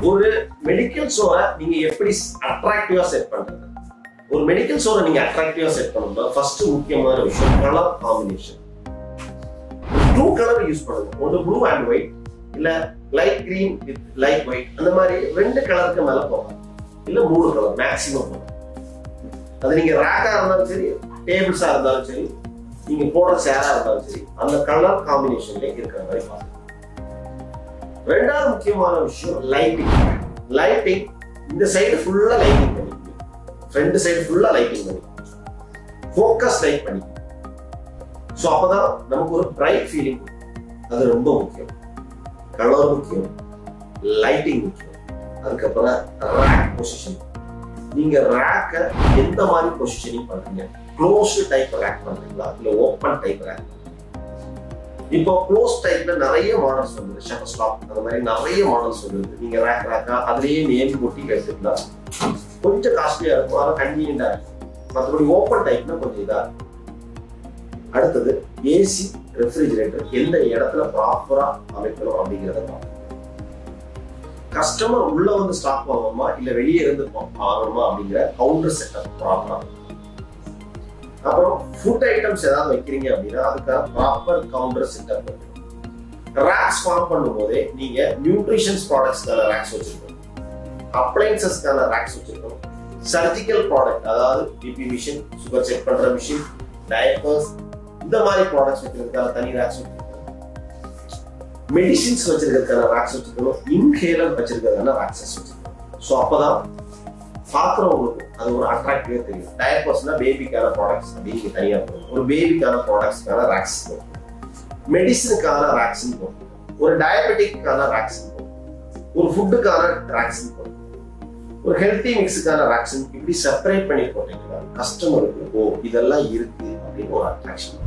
ஒரு மெடிக்கல் ஸ்டோரை நீங்க எப்படி அட்ராக்டிவா செட் பண்றது? ஒரு மெடிக்கல் ஸ்டோரை நீங்க அட்ராக்டிவா செட் பண்ணணும்னா ஃபர்ஸ்ட் முக்கியமான விஷயம் கலர் காம்பினேஷன். 2 கலர் யூஸ் பண்ணுங்க. ஒன்று ப்ளூ அண்ட் ஒயிட், இல்ல light green with light white. அந்த மாதிரி 2 கலருக்கு மேல போகலாம், இல்ல 3 கலர் மேக்ஸிமம் போகலாம். அது நீங்க ரேக்கா இருந்தாலும் சரி, டேபிள்ஸா இருந்தாலும் சரி, நீங்க போடுற சேரா இருந்தாலும் சரி, அந்த கலர் காம்பினேஷன்ல இருக்கிற மாதிரி பாருங்க. ரெண்டாவது முக்கியமான விஷயம் லைட்டிங். லைட்டிங் இந்த சைடு ஃபுல்லா லைட்டிங் பண்ணி, ஃப்ரண்ட் சைடு ஃபுல்லா லைட்டிங் பண்ணி, ஃபோக்கஸ் லைட் பண்ணி. ஸோ அப்பதான் நமக்கு ஒரு பிரைட் ஃபீலிங். அது ரொம்ப முக்கியம். கலர் முக்கியம், லைட்டிங் முக்கியம். அதுக்கப்புறம் ரேக் பொசிஷன். நீங்க ரேக்க எந்த மாதிரி பொசிஷனிங் பண்றீங்க? க்ளோஸ்ட் டைப் ரேக் பண்றீங்களா, இல்ல ஓப்பன் டைப் ரேக்? இப்போ க்ளோஸ் டைப்ல நிறைய மாடல்ஸ் வந்து ஷட்டர் ஸ்டாப் அந்த மாதிரி நிறைய மாடல்ஸ் வந்து நீங்க ரேக் ரேக்கா அதுலயே நேம் போட்டி எடுத்துக்கிட்டா கொஞ்சம் காஸ்ட்லியா இருக்கும், ஆனால் கன்வீனியன்டா இருக்கும். மற்றபடி ஓப்பன் டைப்னா கொஞ்சம் இதா இருக்கும். அடுத்தது ஏசி ரெஃப்ரிஜிரேட்டர் எந்த இடத்துல ப்ராப்பரா அமைக்கணும் அப்படிங்கிறத பார்க்கணும். கஸ்டமர் உள்ள வந்து ஸ்டாக் வாங்கணுமா இல்ல வெளியே இருந்து வாங்கணுமா அப்படிங்கிற கவுண்டர் செட்டப் ப்ராப்பரா. அப்புறம் ஃபுட் ஐட்டம்ஸ் ஏதாவது வைக்கிறீங்க அப்படின்னா அதுக்காக ப்ராப்பர் கவுண்டர் செட்டப் வைக்கணும். ரேக்ஸ் ஃபார்ம் பண்ணும் போதே நீங்க நியூட்ரிஷன்ஸ் ப்ராடக்ட்ஸ்க்கான ரேக்ஸ் வச்சிருக்கணும், அப்ளைன்சஸ்க்கான ரேக்ஸ் வச்சிருக்கணும், சர்ஜிக்கல் ப்ராடக்ட் அதாவது பிபி மிஷின், சுகர் செக் பண்ற மிஷின், டயப்பர்ஸ் இந்த மாதிரி ப்ராடக்ட்ஸ் வைக்கிறதுக்கான தனி ரேக்ஸ் வச்சிருக்கணும், மெடிசின்ஸ் வச்சிருக்கிறதுக்கான ரேக்ஸ் வச்சிருக்கணும், இன்ஹேலர் வச்சிருக்கிறதுக்கான ரேக்ஸ் வச்சிருக்கணும். ஸோ அப்பதான் பார்க்குறவங்களுக்கு அது ஒரு அட்ராக்டிவா தெரியும். டயப்பர்ஸ்னா பேபிக்கான ப்ராடக்ட்ஸ் அப்படின்னு தனியா போகும், ஒரு பேபிக்கான ப்ராடக்ட்ஸ்க்கான ரேக்ஸ் போகும், மெடிசனுக்கான ரேக்ஸ் போகும், ஒரு டயபெட்டிக்கான ரேக்ஸ் போகும், ஒரு ஃபுட்டுக்கான ரேக்ஸ் போகும், ஒரு ஹெல்த்தி மிக்ஸுக்கான ரேக்ஸ், இப்படி செப்பரேட் பண்ணி போட்டீங்கன்னா கஸ்டமருக்கு ஓ இதெல்லாம் இருக்கு அப்படின்னு ஒரு அட்ராக்ஷன்.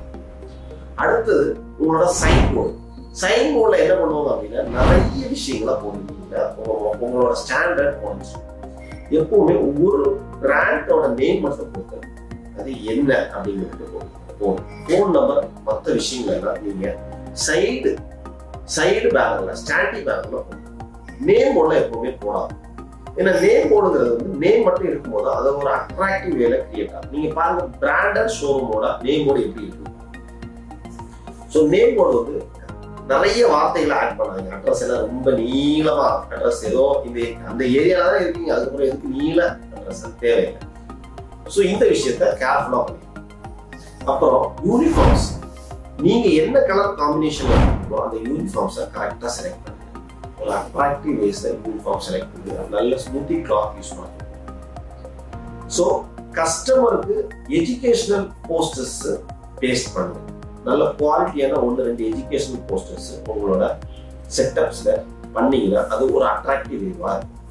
அடுத்தது உங்களோட சைன் போர்டு. சைன் போர்டில் என்ன பண்ணுவாங்க அப்படின்னா நிறைய விஷயங்களை போடுவீங்கன்னா உங்களோட ஸ்டாண்டர்ட் போனஸ் எப்பவுமே ஒவ்வொரு பிராண்டோட நேம் மட்டும் போட்டு அது என்ன அப்படிங்கிறது போகும். ஃபோன் நம்பர் மற்ற விஷயங்கள்லாம் நீங்க சைடு பேனர்ல ஸ்டாண்டி பேனர்ல போடும். நேம் போர்டில் எப்பவுமே போடாது. ஏன்னா நேம் போர்டுங்கிறது வந்து நேம் மட்டும் இருக்கும்போது அதை ஒரு அட்ராக்டிவ் வேலை கிரியேட் ஆகும். நீங்க பாருங்க பிராண்டட் ஷோரூமோட நேம் போர்டு எப்படி இருக்கு. ஸோ நேம் போர்டு வந்து நிறைய வார்த்தைகளை ஆட் பண்ணாங்க. அட்ரஸ் எல்லாம் ரொம்ப நீளமா, அட்ரஸ் ஏதோ இந்த அந்த ஏரியால தான் இருக்கீங்க, அதுக்கப்புறம் எதுக்கு நீள அட்ரஸ் தேவையில்லை. ஸோ இந்த விஷயத்த கேர்ஃபுல்லா பண்ணி. அப்புறம் யூனிஃபார்ம்ஸ், நீங்க என்ன கலர் காம்பினேஷன்ல இருக்கோ அந்த யூனிஃபார்ம்ஸை கரெக்டா செலக்ட் பண்ணுங்க. ஒரு அட்ராக்டிவ் வேஸ்ல யூனிஃபார்ம் செலக்ட் பண்ணி நல்ல ஸ்மூத்தி கிளாத் யூஸ் பண்ணுங்க. ஸோ கஸ்டமருக்கு எஜுகேஷனல் போஸ்டர்ஸ் பேஸ்ட் பண்ணுங்க. நல்ல குவாலிட்டியான 1-2 எஜுகேஷனல் போஸ்டர்ஸ் உங்களோட செட்டப்ஸ்ல பண்ணீங்கன்னா அது ஒரு அட்ராக்டிவ் வேவா இருக்கும்.